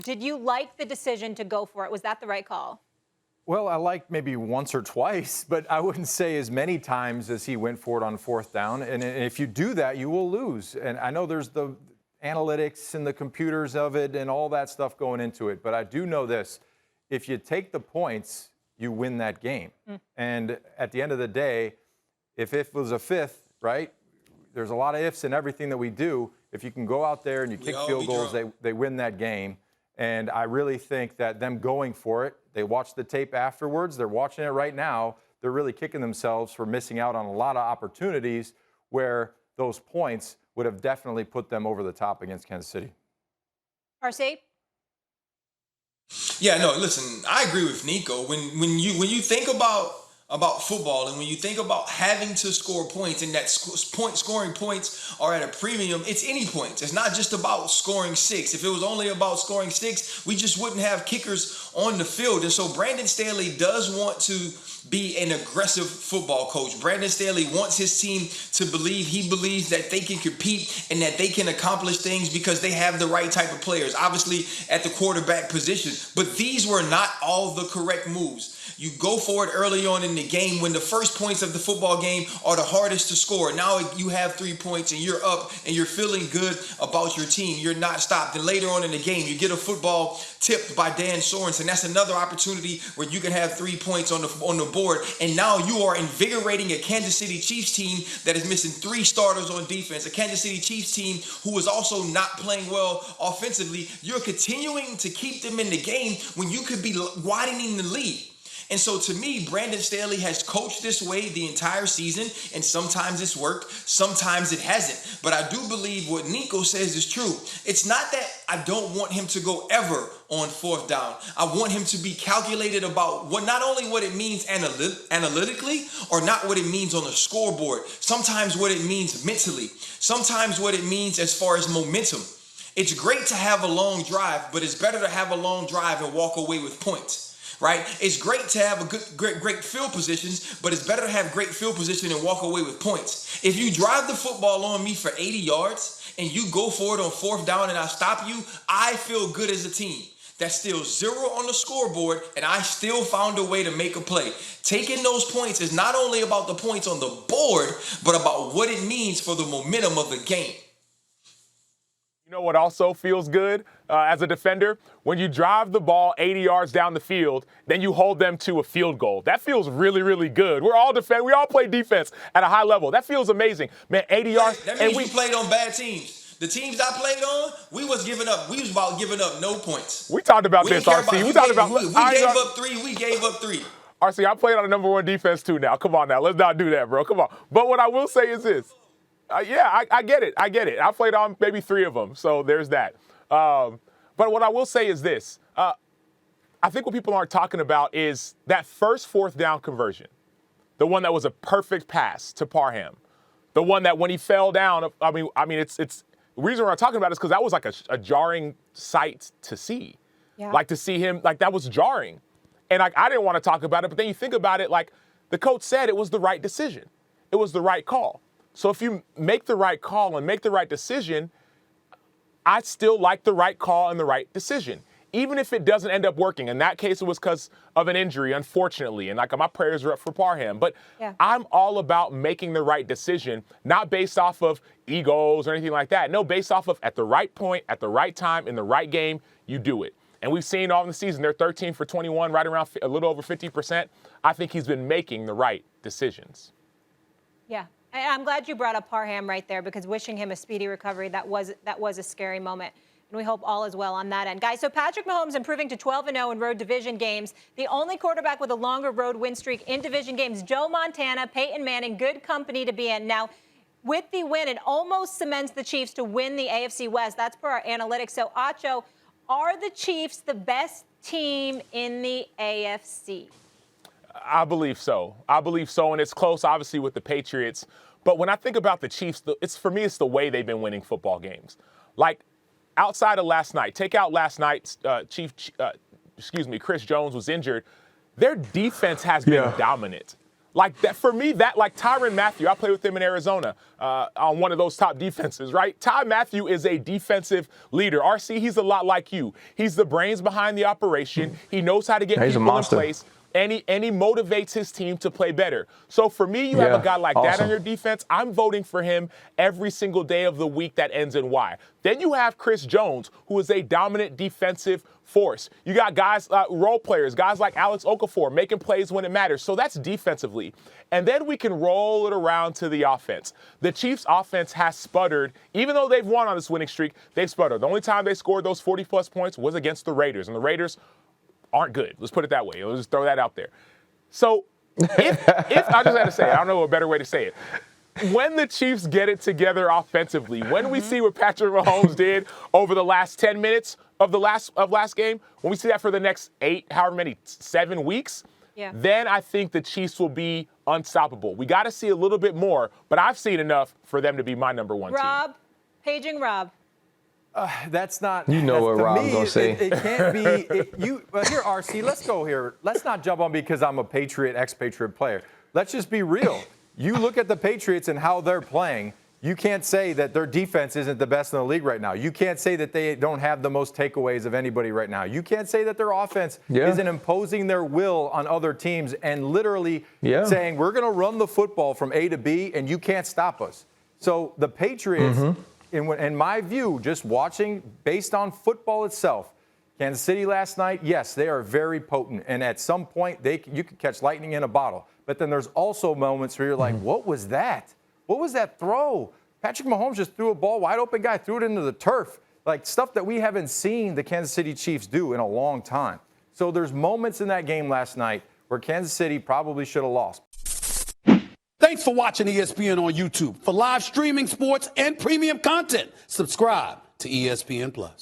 Did you like the decision to go for it? Was that the right call? Well, I liked maybe once or twice, but I wouldn't say as many times as he went for it on fourth down. And if you do that, you will lose. And I know there's the analytics and the computers of it and all that stuff going into it. But I do know this. If you take the points, you win that game. And at the end of the day, if it was a fifth, right, there's a lot of ifs in everything that we do. If you can go out there and you kick field goals, they win that game. And I really think that them going for it, they watch the tape afterwards. They're watching it right now. They're really kicking themselves for missing out on a lot of opportunities where those points would have definitely put them over the top against Kansas City. RC? Yeah, no, listen, I agree with Nico. When you think about football and when you think about having to score points and that scoring points are at a premium, it's any points. It's not just about scoring 6. If it was only about scoring 6, we just wouldn't have kickers on the field. And so Brandon Staley does want to be an aggressive football coach. Brandon Staley wants his team to believe, he believes that they can compete and that they can accomplish things because they have the right type of players, obviously at the quarterback position. But these were not all the correct moves. You go for it early on in the game when the first points of the football game are the hardest to score. Now you have 3 points and you're up and you're feeling good about your team. You're not stopped. And later on in the game, you get a football tipped by Dan Sorensen. That's another opportunity where you can have 3 points on the board. And now you are invigorating a Kansas City Chiefs team that is missing 3 starters on defense. A Kansas City Chiefs team who is also not playing well offensively. You're continuing to keep them in the game when you could be widening the lead. And so to me, Brandon Staley has coached this way the entire season, and sometimes it's worked, sometimes it hasn't. But I do believe what Nico says is true. It's not that I don't want him to go ever on fourth down. I want him to be calculated about not only what it means analytically or not what it means on the scoreboard, sometimes what it means mentally, sometimes what it means as far as momentum. It's great to have a long drive, but it's better to have a long drive and walk away with points. Right? It's great to have great field positions, but it's better to have great field position and walk away with points. If you drive the football on me for 80 yards and you go for it on fourth down and I stop you, I feel good as a team. That's still 0 on the scoreboard, and I still found a way to make a play. Taking those points is not only about the points on the board, but about what it means for the momentum of the game. You know what also feels good as a defender? When you drive the ball 80 yards down the field, then you hold them to a field goal. That feels really, really good. We all play defense at a high level. That feels amazing. Man, 80 yards. That means we played on bad teams. The teams I played on, we was about giving up no points. We talked about this, RC. We gave up 3. RC, I played on the number 1 defense too now. Come on now. Let's not do that, bro. Come on. But what I will say is this. I get it. I played on maybe 3 of them, so there's that. But what I will say is this. I think what people aren't talking about is that first fourth down conversion, the one that was a perfect pass to Parham, the one that when he fell down, I mean, it's the reason we're talking about it is because that was like a jarring sight to see. Yeah. Like to see him, like that was jarring. And like I didn't want to talk about it, but then you think about it, like the coach said it was the right decision. It was the right call. So if you make the right call and make the right decision, I still like the right call and the right decision, even if it doesn't end up working. In that case, it was because of an injury, unfortunately, and like my prayers are up for Parham. But yeah. I'm all about making the right decision, not based off of egos or anything like that. No, based off of at the right point, at the right time, in the right game, you do it. And we've seen all in the season, they're 13 for 21, right around a little over 50%. I think he's been making the right decisions. Yeah. I'm glad you brought up Parham right there because wishing him a speedy recovery, that was a scary moment. And we hope all is well on that end. Guys, so Patrick Mahomes improving to 12-0 in road division games. The only quarterback with a longer road win streak in division games. Joe Montana, Peyton Manning, good company to be in. Now, with the win, it almost cements the Chiefs to win the AFC West. That's per our analytics. So, Acho, are the Chiefs the best team in the AFC? I believe so. And it's close, obviously, with the Patriots. But when I think about the Chiefs, for me, it's the way they've been winning football games. Like, outside of last night, take out last night, Chris Jones was injured. Their defense has been dominant. Like that, for me, that like Tyrann Mathieu, I played with him in Arizona on one of those top defenses, right? Ty Mathieu is a defensive leader. RC, he's a lot like you. He's the brains behind the operation. He knows how to get people in place. And he motivates his team to play better. So for me, you have a guy like that on your defense. I'm voting for him every single day of the week that ends in Y. Then you have Chris Jones, who is a dominant defensive force. You got guys, role players, guys like Alex Okafor making plays when it matters. So that's defensively. And then we can roll it around to the offense. The Chiefs' offense has sputtered. Even though they've won on this winning streak, they've sputtered. The only time they scored those 40-plus points was against the Raiders. And the Raiders aren't good. Let's put it that way. Let's just throw that out there. So if I just had to say it, I don't know a better way to say it. When the Chiefs get it together offensively, when we see what Patrick Mahomes did over the last 10 minutes of the last game, when we see that for the next 7 weeks, then I think the Chiefs will be unstoppable. We got to see a little bit more, but I've seen enough for them to be my number one team. Paging Rob. That's not. You know what Rob's going to say. It can't be. Here, RC, let's go here. Let's not jump on because I'm a Patriot, ex-Patriot player. Let's just be real. You look at the Patriots and how they're playing. You can't say that their defense isn't the best in the league right now. You can't say that they don't have the most takeaways of anybody right now. You can't say that their offense isn't imposing their will on other teams and literally saying, we're going to run the football from A to B and you can't stop us. So the Patriots, in my view, just watching based on football itself, Kansas City last night, yes, they are very potent. And at some point, you could catch lightning in a bottle. But then there's also moments where you're like, what was that? What was that throw? Patrick Mahomes just threw a ball, wide open guy, threw it into the turf. Like stuff that we haven't seen the Kansas City Chiefs do in a long time. So there's moments in that game last night where Kansas City probably should have lost. Thanks for watching ESPN on YouTube. For live streaming, sports, and premium content, subscribe to ESPN+.